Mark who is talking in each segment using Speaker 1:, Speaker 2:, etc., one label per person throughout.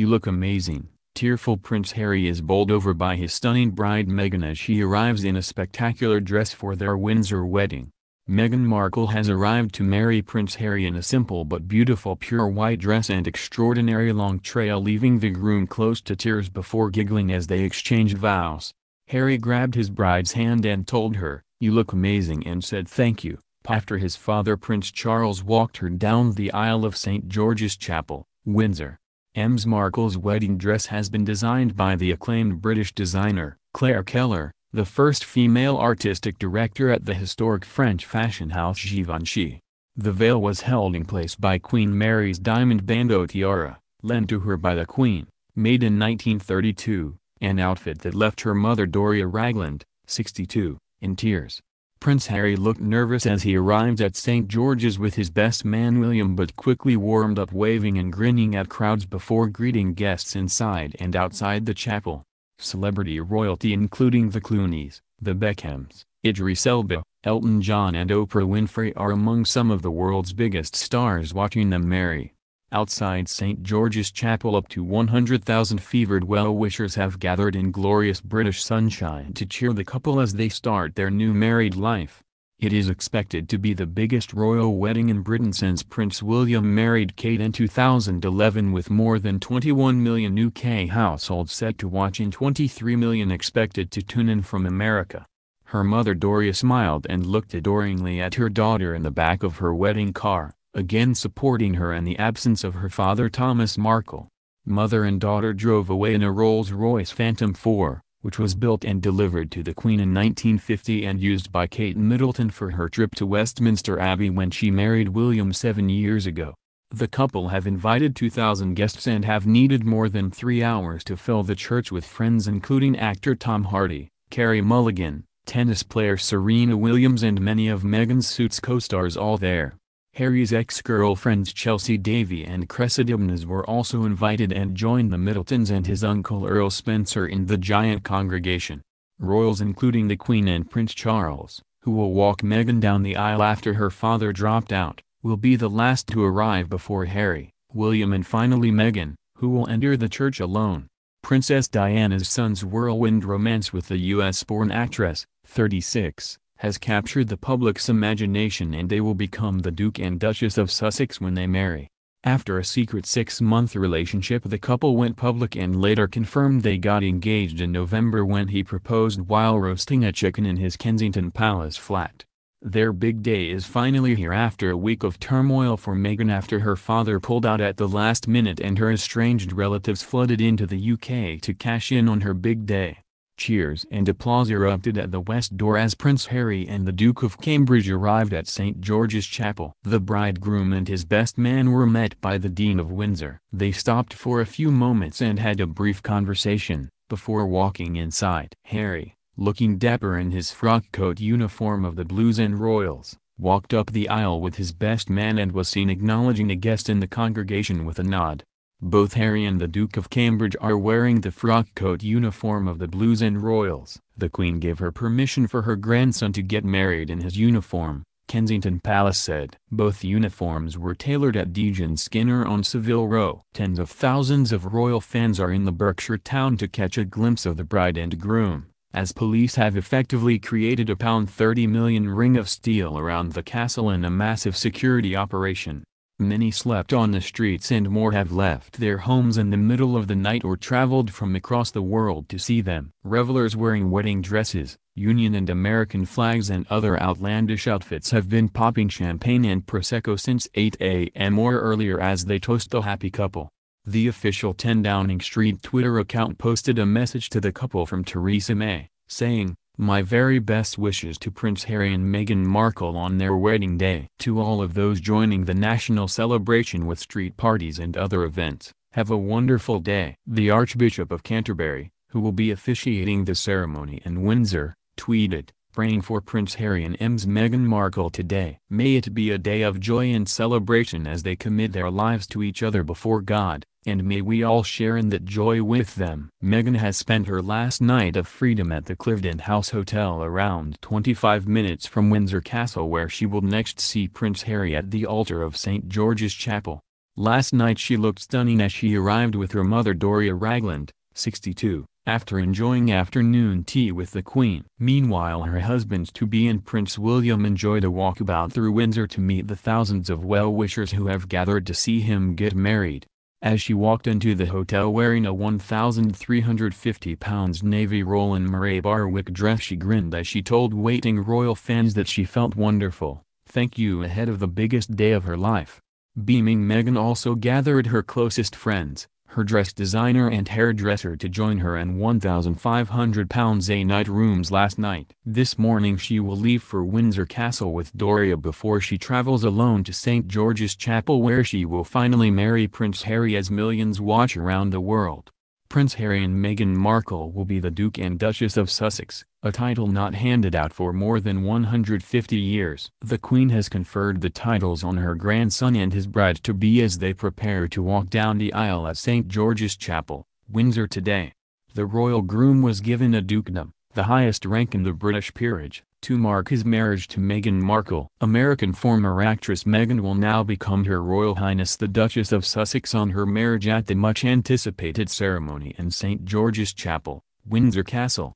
Speaker 1: You look amazing." Tearful Prince Harry is bowled over by his stunning bride Meghan as she arrives in a spectacular dress for their Windsor wedding. Meghan Markle has arrived to marry Prince Harry in a simple but beautiful pure white dress and extraordinary long trail, leaving the groom close to tears before giggling as they exchanged vows. Harry grabbed his bride's hand and told her, "You look amazing," and said thank you, after his father Prince Charles walked her down the aisle of St. George's Chapel, Windsor. Ms. Markle's wedding dress has been designed by the acclaimed British designer, Claire Keller, the first female artistic director at the historic French fashion house Givenchy. The veil was held in place by Queen Mary's diamond bandeau tiara, lent to her by the Queen, made in 1932, an outfit that left her mother Doria Ragland, 62, in tears. Prince Harry looked nervous as he arrived at St. George's with his best man William, but quickly warmed up, waving and grinning at crowds before greeting guests inside and outside the chapel. Celebrity royalty including the Clooneys, the Beckhams, Idris Elba, Elton John and Oprah Winfrey are among some of the world's biggest stars watching them marry. Outside St. George's Chapel, up to 100,000 fevered well-wishers have gathered in glorious British sunshine to cheer the couple as they start their new married life. It is expected to be the biggest royal wedding in Britain since Prince William married Kate in 2011, with more than 21 million UK households set to watch and 23 million expected to tune in from America. Her mother Doria smiled and looked adoringly at her daughter in the back of her wedding car, again supporting her in the absence of her father Thomas Markle. Mother and daughter drove away in a Rolls-Royce Phantom 4, which was built and delivered to the Queen in 1950 and used by Kate Middleton for her trip to Westminster Abbey when she married William 7 years ago. The couple have invited 2,000 guests and have needed more than 3 hours to fill the church with friends including actor Tom Hardy, Carey Mulligan, tennis player Serena Williams and many of Meghan's Suits co-stars, all there. Harry's ex-girlfriends Chelsea Davy and Cressida Ibnes were also invited and joined the Middletons and his uncle Earl Spencer in the giant congregation. Royals including the Queen and Prince Charles, who will walk Meghan down the aisle after her father dropped out, will be the last to arrive before Harry, William and finally Meghan, who will enter the church alone. Princess Diana's son's whirlwind romance with the US-born actress, 36, has captured the public's imagination, and they will become the Duke and Duchess of Sussex when they marry. After a secret 6-month relationship, the couple went public and later confirmed they got engaged in November when he proposed while roasting a chicken in his Kensington Palace flat. Their big day is finally here after a week of turmoil for Meghan after her father pulled out at the last minute and her estranged relatives flooded into the UK to cash in on her big day. Cheers and applause erupted at the west door as Prince Harry and the Duke of Cambridge arrived at St. George's Chapel. The bridegroom and his best man were met by the Dean of Windsor. They stopped for a few moments and had a brief conversation, before walking inside. Harry, looking dapper in his frock coat uniform of the Blues and Royals, walked up the aisle with his best man and was seen acknowledging a guest in the congregation with a nod. Both Harry and the Duke of Cambridge are wearing the frock coat uniform of the Blues and Royals. The Queen gave her permission for her grandson to get married in his uniform, Kensington Palace said. Both uniforms were tailored at Dejan Skinner on Savile Row. Tens of thousands of royal fans are in the Berkshire town to catch a glimpse of the bride and groom, as police have effectively created a £30 million ring of steel around the castle in a massive security operation. Many slept on the streets and more have left their homes in the middle of the night or traveled from across the world to see them. Revelers wearing wedding dresses, Union and American flags and other outlandish outfits have been popping champagne and Prosecco since 8 a.m. or earlier as they toast the happy couple. The official 10 Downing Street Twitter account posted a message to the couple from Theresa May, saying, "My very best wishes to Prince Harry and Meghan Markle on their wedding day." To all of those joining the national celebration with street parties and other events, have a wonderful day. The Archbishop of Canterbury, who will be officiating the ceremony in Windsor, tweeted, "Praying for Prince Harry and Ms. Meghan Markle today. May it be a day of joy and celebration as they commit their lives to each other before God, and may we all share in that joy with them." Meghan has spent her last night of freedom at the Cliveden House Hotel, around 25 minutes from Windsor Castle, where she will next see Prince Harry at the altar of St. George's Chapel. Last night she looked stunning as she arrived with her mother Doria Ragland, 62, after enjoying afternoon tea with the Queen. Meanwhile her husband-to-be and Prince William enjoyed a walkabout through Windsor to meet the thousands of well-wishers who have gathered to see him get married. As she walked into the hotel wearing a £1,350 navy Roland Murray Barwick dress, she grinned as she told waiting royal fans that she felt wonderful. Thank you. Ahead of the biggest day of her life. Beaming, Meghan also gathered her closest friends, her dress designer and hairdresser, to join her in £1,500 a night rooms last night. This morning she will leave for Windsor Castle with Doria before she travels alone to St. George's Chapel, where she will finally marry Prince Harry as millions watch around the world. Prince Harry and Meghan Markle will be the Duke and Duchess of Sussex, a title not handed out for more than 150 years. The Queen has conferred the titles on her grandson and his bride-to-be as they prepare to walk down the aisle at St. George's Chapel, Windsor today. The royal groom was given a dukedom, the highest rank in the British peerage, to mark his marriage to Meghan Markle. American former actress Meghan will now become Her Royal Highness the Duchess of Sussex on her marriage at the much-anticipated ceremony in St. George's Chapel, Windsor Castle.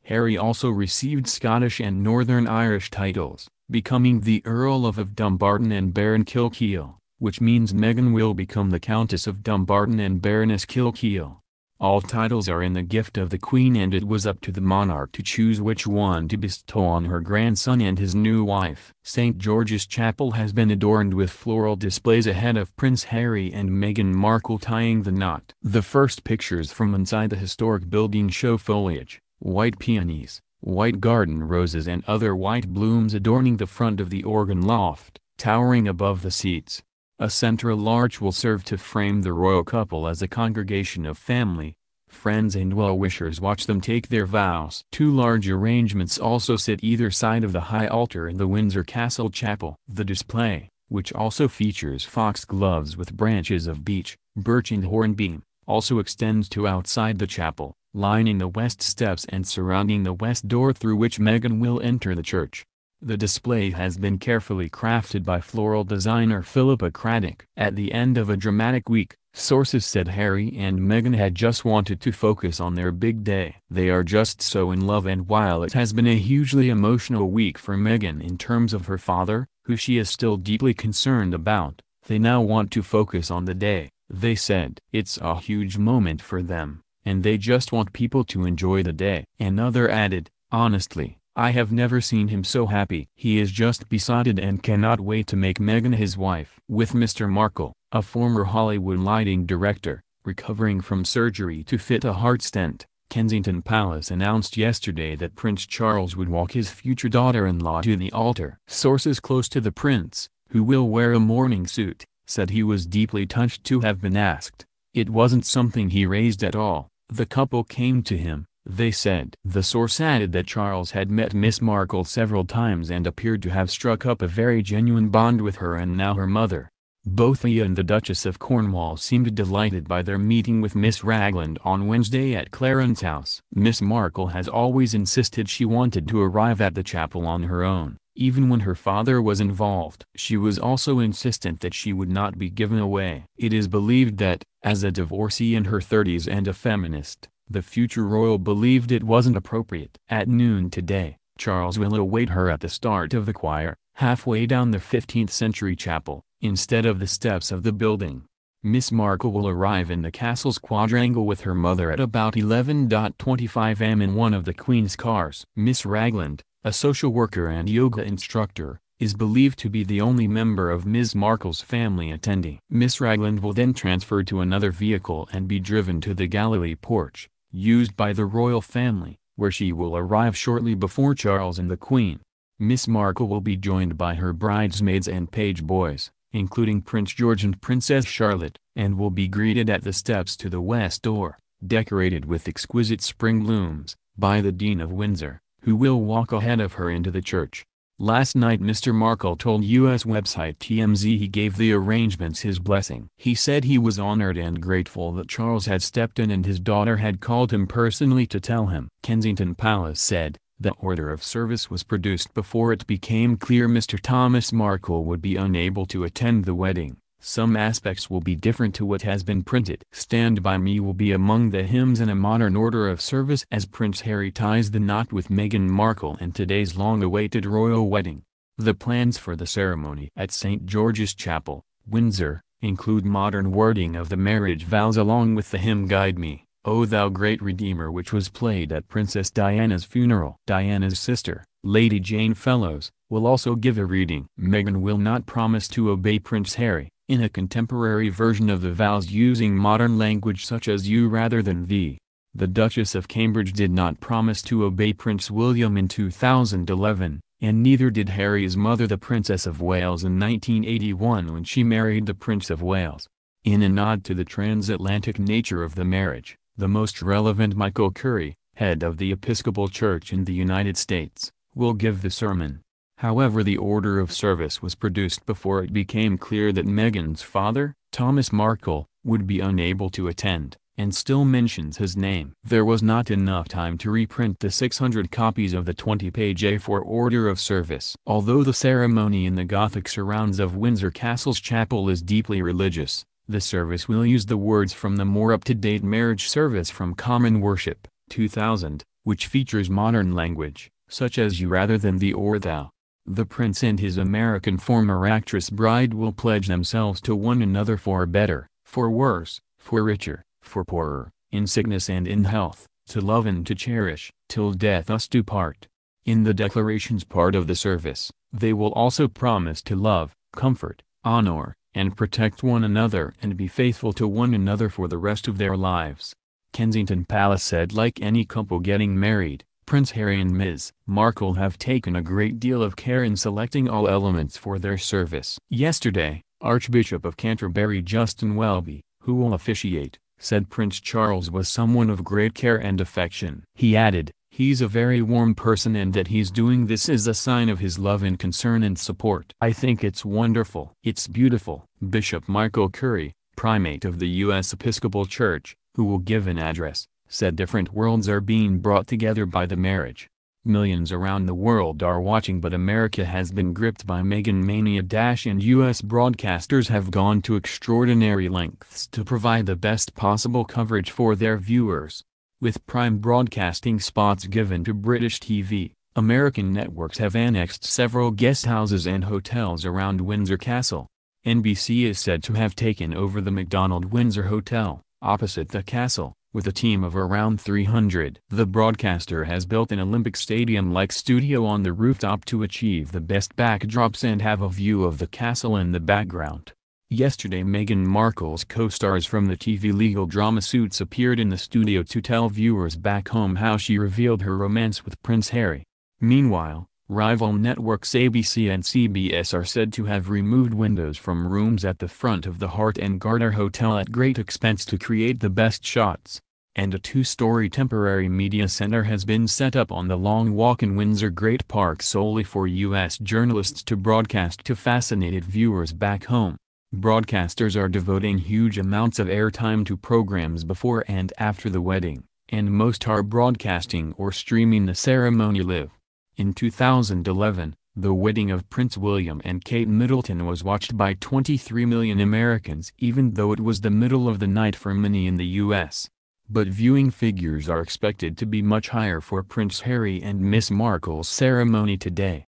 Speaker 1: Harry also received Scottish and Northern Irish titles, becoming the Earl of Dumbarton and Baron Kilkeel, which means Meghan will become the Countess of Dumbarton and Baroness Kilkeel. All titles are in the gift of the Queen, and it was up to the monarch to choose which one to bestow on her grandson and his new wife. St. George's Chapel has been adorned with floral displays ahead of Prince Harry and Meghan Markle tying the knot. The first pictures from inside the historic building show foliage, white peonies, white garden roses and other white blooms adorning the front of the organ loft, towering above the seats. A central arch will serve to frame the royal couple as a congregation of family, friends and well-wishers watch them take their vows. Two large arrangements also sit either side of the high altar in the Windsor Castle Chapel. The display, which also features foxgloves with branches of beech, birch and hornbeam, also extends to outside the chapel, lining the west steps and surrounding the west door through which Meghan will enter the church. The display has been carefully crafted by floral designer Philippa Craddock. At the end of a dramatic week, sources said Harry and Meghan had just wanted to focus on their big day. They are just so in love, and while it has been a hugely emotional week for Meghan in terms of her father, who she is still deeply concerned about, they now want to focus on the day, they said. It's a huge moment for them, and they just want people to enjoy the day. Another added, honestly, I have never seen him so happy. He is just besotted and cannot wait to make Meghan his wife. With Mr. Markle, a former Hollywood lighting director, recovering from surgery to fit a heart stent, Kensington Palace announced yesterday that Prince Charles would walk his future daughter-in-law to the altar. Sources close to the prince, who will wear a mourning suit, said he was deeply touched to have been asked. It wasn't something he raised at all. The couple came to him, they said. The source added that Charles had met Miss Markle several times and appeared to have struck up a very genuine bond with her and now her mother. Both he and the Duchess of Cornwall seemed delighted by their meeting with Miss Ragland on Wednesday at Clarence House. Miss Markle has always insisted she wanted to arrive at the chapel on her own, even when her father was involved. She was also insistent that she would not be given away. It is believed that, as a divorcee in her 30s and a feminist, the future royal believed it wasn't appropriate. At noon today, Charles will await her at the start of the choir, halfway down the 15th century chapel, instead of the steps of the building. Miss Markle will arrive in the castle's quadrangle with her mother at about 11:25 am in one of the Queen's cars. Miss Ragland, a social worker and yoga instructor, is believed to be the only member of Ms. Markle's family attending. Miss Ragland will then transfer to another vehicle and be driven to the Galilee porch, used by the royal family, where she will arrive shortly before Charles and the Queen. Miss Markle will be joined by her bridesmaids and page boys, including Prince George and Princess Charlotte, and will be greeted at the steps to the west door, decorated with exquisite spring blooms, by the Dean of Windsor, who will walk ahead of her into the church. Last night Mr. Markle told U.S. website TMZ he gave the arrangements his blessing. He said he was honored and grateful that Charles had stepped in and his daughter had called him personally to tell him. Kensington Palace said, the order of service was produced before it became clear Mr. Thomas Markle would be unable to attend the wedding, Some aspects will be different to what has been printed. Stand By Me will be among the hymns in a modern order of service as Prince Harry ties the knot with Meghan Markle in today's long-awaited royal wedding. The plans for the ceremony at St. George's Chapel, Windsor, include modern wording of the marriage vows along with the hymn Guide Me, O Thou Great Redeemer, which was played at Princess Diana's funeral. Diana's sister, Lady Jane Fellows, will also give a reading. Meghan will not promise to obey Prince Harry in a contemporary version of the vows using modern language such as you rather than thee. The Duchess of Cambridge did not promise to obey Prince William in 2011, and neither did Harry's mother, the Princess of Wales, in 1981 when she married the Prince of Wales. In a nod to the transatlantic nature of the marriage, the most relevant Michael Curry, head of the Episcopal Church in the United States, will give the sermon. However, the order of service was produced before it became clear that Meghan's father, Thomas Markle, would be unable to attend, and still mentions his name. There was not enough time to reprint the 600 copies of the 20-page A4 order of service. Although the ceremony in the Gothic surrounds of Windsor Castle's chapel is deeply religious, the service will use the words from the more up-to-date marriage service from Common Worship, 2000, which features modern language, such as you rather than thee or thou. The prince and his American former actress bride will pledge themselves to one another for better, for worse, for richer, for poorer, in sickness and in health, to love and to cherish, till death us do part. In the declarations part of the service, they will also promise to love, comfort, honor, and protect one another and be faithful to one another for the rest of their lives. Kensington Palace said like any couple getting married, Prince Harry and Ms. Markle have taken a great deal of care in selecting all elements for their service. Yesterday, Archbishop of Canterbury Justin Welby, who will officiate, said Prince Charles was someone of great care and affection. He added, he's a very warm person and that he's doing this is a sign of his love and concern and support. I think it's wonderful. It's beautiful. Bishop Michael Curry, primate of the U.S. Episcopal Church, who will give an address, said different worlds are being brought together by the marriage. Millions around the world are watching, but America has been gripped by Meghan mania. And U.S. broadcasters have gone to extraordinary lengths to provide the best possible coverage for their viewers. With prime broadcasting spots given to British TV, American networks have annexed several guest houses and hotels around Windsor Castle. NBC is said to have taken over the McDonald Windsor Hotel, opposite the castle, with a team of around 300. The broadcaster has built an Olympic Stadium-like studio on the rooftop to achieve the best backdrops and have a view of the castle in the background. Yesterday, Meghan Markle's co-stars from the TV legal drama Suits appeared in the studio to tell viewers back home how she revealed her romance with Prince Harry. Meanwhile, rival networks ABC and CBS are said to have removed windows from rooms at the front of the Hart and Garter Hotel at great expense to create the best shots, and a two-story temporary media center has been set up on the Long Walk in Windsor Great Park solely for U.S. journalists to broadcast to fascinated viewers back home. Broadcasters are devoting huge amounts of airtime to programs before and after the wedding, and most are broadcasting or streaming the ceremony live. In 2011, the wedding of Prince William and Kate Middleton was watched by 23 million Americans even though it was the middle of the night for many in the U.S. But viewing figures are expected to be much higher for Prince Harry and Miss Markle's ceremony today.